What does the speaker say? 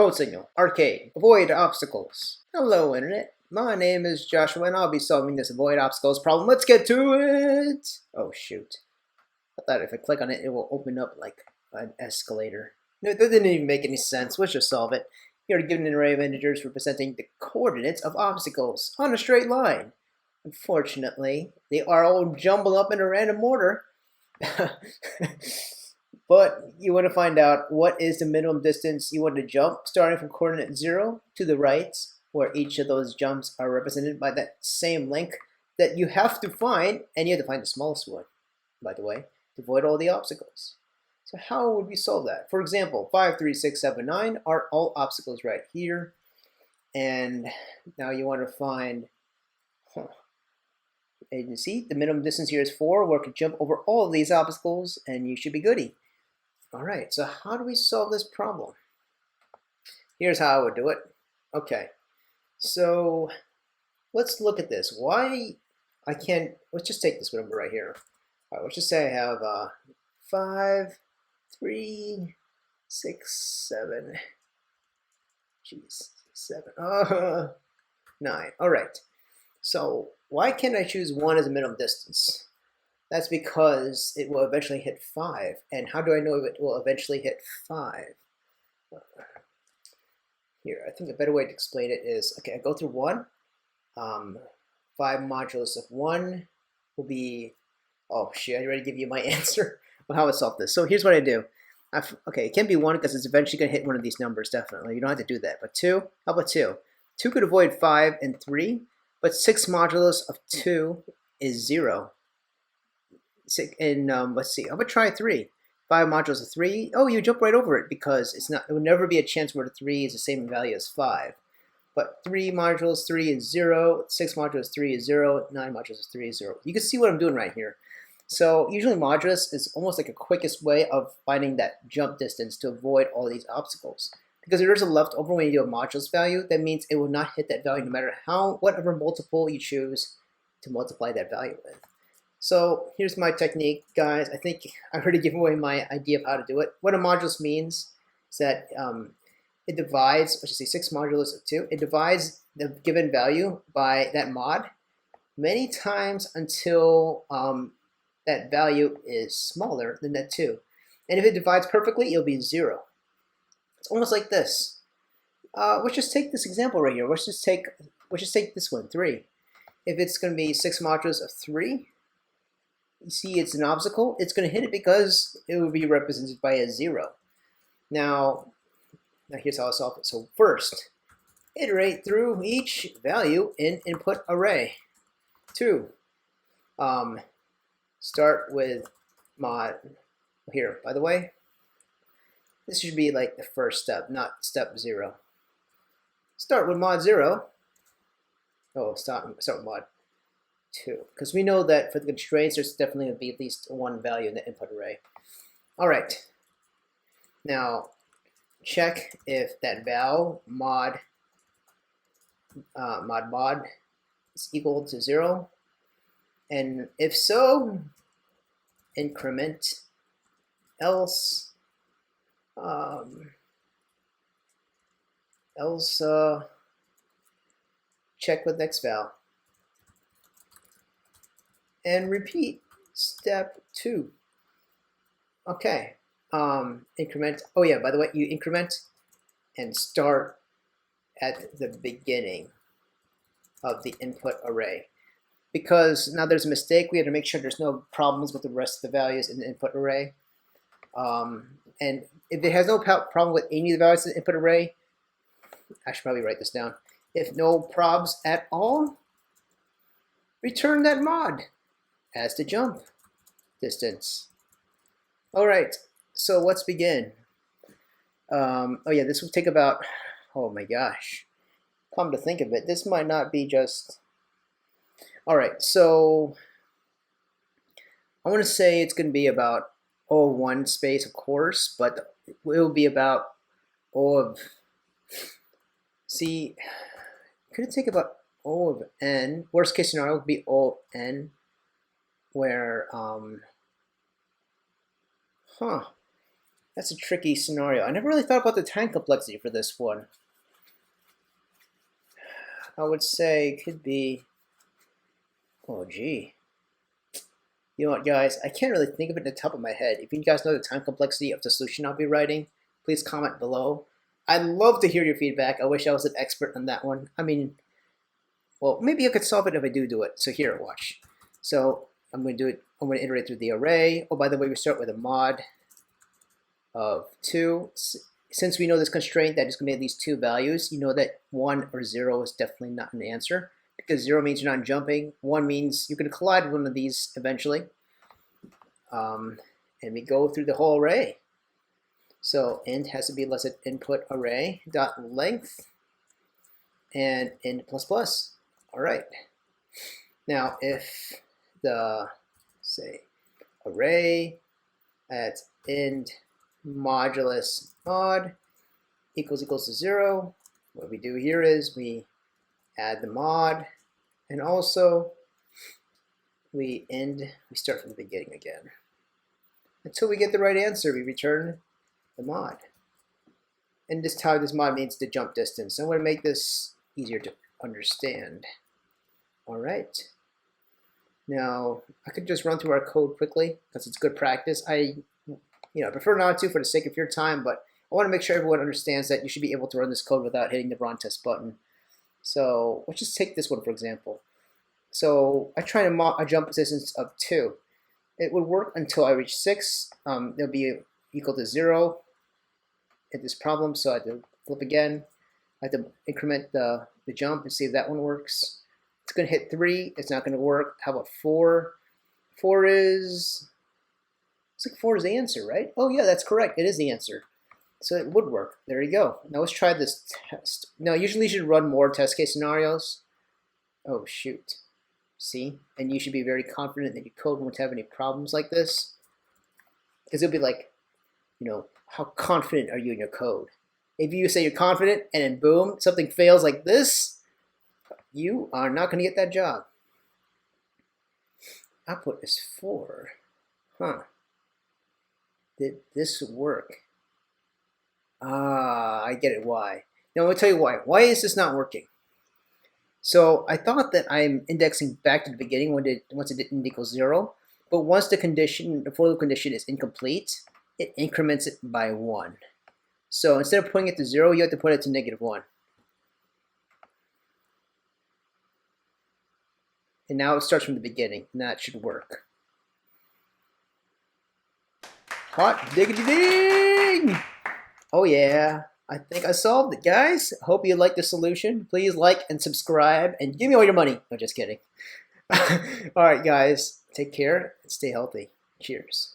Codesignal, Arcade, Avoid Obstacles. Hello Internet, my name is Joshua and I'll be solving this Avoid Obstacles problem. Let's get to it! Oh shoot. I thought if I click on it, it will open up like an escalator. No, that didn't even make any sense. Let's just solve it. Here are given an array of integers representing the coordinates of obstacles on a straight line. Unfortunately, they are all jumbled up in a random order. But you want to find out what is the minimum distance you want to jump, starting from coordinate 0 to the right, where each of those jumps are represented by that same link that you have to find, and you have to find the smallest one, by the way, to avoid all the obstacles. So how would we solve that? For example, 5, 3, 6, 7, 9 are all obstacles right here. And now you want to find, and you see, the minimum distance here is 4, where we can jump over all of these obstacles, and you should be goody. All right, so how do we solve this problem? Here's how I would do it. Okay, so let's look at this. Why I can't, let's just take this number right here. All right, let's just say I have 5, 3, 6, 7, 9. All right, so why can't I choose 1 as a minimum distance? That's because it will eventually hit 5. And how do I know it will eventually hit 5? Here, I think a better way to explain it is, okay, I go through 1. 5 modulus of 1 will be, oh shit, I already give you my answer on how I solve this. So here's what I do. Okay, it can't be 1 because it's eventually going to hit one of these numbers, definitely. You don't have to do that. But 2, how about 2? 2 could avoid 5 and 3, but 6 modulus of 2 is 0. And let's see, I'm gonna try 3. 5 modulus of 3. Oh, you jump right over it because it's not. It will never be a chance where the 3 is the same value as 5. But 3 modulus 3 is 0. 6 modulus 3 is 0. 9 modulus 3 is 0. You can see what I'm doing right here. So usually modulus is almost like a quickest way of finding that jump distance to avoid all these obstacles. Because if there's a leftover when you do a modulus value, that means it will not hit that value no matter whatever multiple you choose to multiply that value with. So here's my technique, guys. I think I already given away my idea of how to do it. What a modulus means is that it divides, let's just say 6 modulus of 2, it divides the given value by that mod many times until that value is smaller than that 2. And if it divides perfectly, it'll be 0. It's almost like this. Let's just take this example right here. Let's just take this one, 3. If it's going to be 6 modulus of 3, you see it's an obstacle, it's going to hit it because it will be represented by a 0. Now here's how I solve it. So first, iterate through each value in input array. 2, start with mod. Here, by the way, this should be like the first step, not step 0. Start with mod 0. Oh, start with mod 2, because we know that for the constraints there's definitely going to be at least 1 value in the input array. All right, now check if that val mod is equal to 0, and if so, increment, else check with next val. And repeat step 2. Okay, increment. Oh yeah, by the way, you increment and start at the beginning of the input array. Because now there's a mistake, we have to make sure there's no problems with the rest of the values in the input array. And if it has no problem with any of the values in the input array, I should probably write this down. If no probs at all, return that mod as the jump distance. All right, so let's begin. Oh yeah, this will take about, oh my gosh, come to think of it, this might not be just, all right, so I want to say it's going to be about O of 1 space, of course, but it will be about O of, see, could it take about O of n, worst case scenario would be O of n, where, That's a tricky scenario. I never really thought about the time complexity for this one. I would say it could be, oh gee. You know what, guys? I can't really think of it at the top of my head. If you guys know the time complexity of the solution I'll be writing, please comment below. I'd love to hear your feedback. I wish I was an expert on that one. I mean, well, maybe I could solve it if I do it. So here, watch. So I'm going to do it. I'm going to iterate through the array. Oh, by the way, we start with a mod of 2. Since we know this constraint that is going to be at least 2 values, you know that 1 or 0 is definitely not an answer, because 0 means you're not jumping. 1 means you're going to collide with one of these eventually. And we go through the whole array. So int has to be less than input array dot length and int plus plus. All right. Now if the, say, array at int modulus mod equals to 0, what we do here is we add the mod, and also we start from the beginning again. Until we get the right answer, we return the mod. And this time, this mod means the jump distance. I'm going to make this easier to understand. All right. Now, I could just run through our code quickly because it's good practice. I prefer not to for the sake of your time, but I want to make sure everyone understands that you should be able to run this code without hitting the run test button. So let's just take this one for example. So I try to a jump distance of 2. It would work until I reach 6. It'll be equal to 0 at this problem. So I have to flip again. I have to increment the jump and see if that one works. It's going to hit 3. It's not going to work. How about 4? 4 is, looks like 4 is the answer, right? Oh yeah, that's correct. It is the answer. So it would work. There you go. Now let's try this test. Now usually you should run more test case scenarios. Oh shoot. See? And you should be very confident that your code won't have any problems like this. Because it'll be like, how confident are you in your code? If you say you're confident and then boom, something fails like this, you are not going to get that job. Output is 4. Huh. Did this work? Ah, I get it why. Now I'll tell you why. Why is this not working? So I thought that I'm indexing back to the beginning once it didn't equal 0, but once the for loop condition is incomplete, it increments it by 1. So instead of putting it to 0, you have to put it to -1. And now it starts from the beginning, and that should work. Hot diggity ding! Oh yeah, I think I solved it, guys. Hope you like the solution. Please like and subscribe and give me all your money. No, just kidding. All right, guys, take care and stay healthy. Cheers.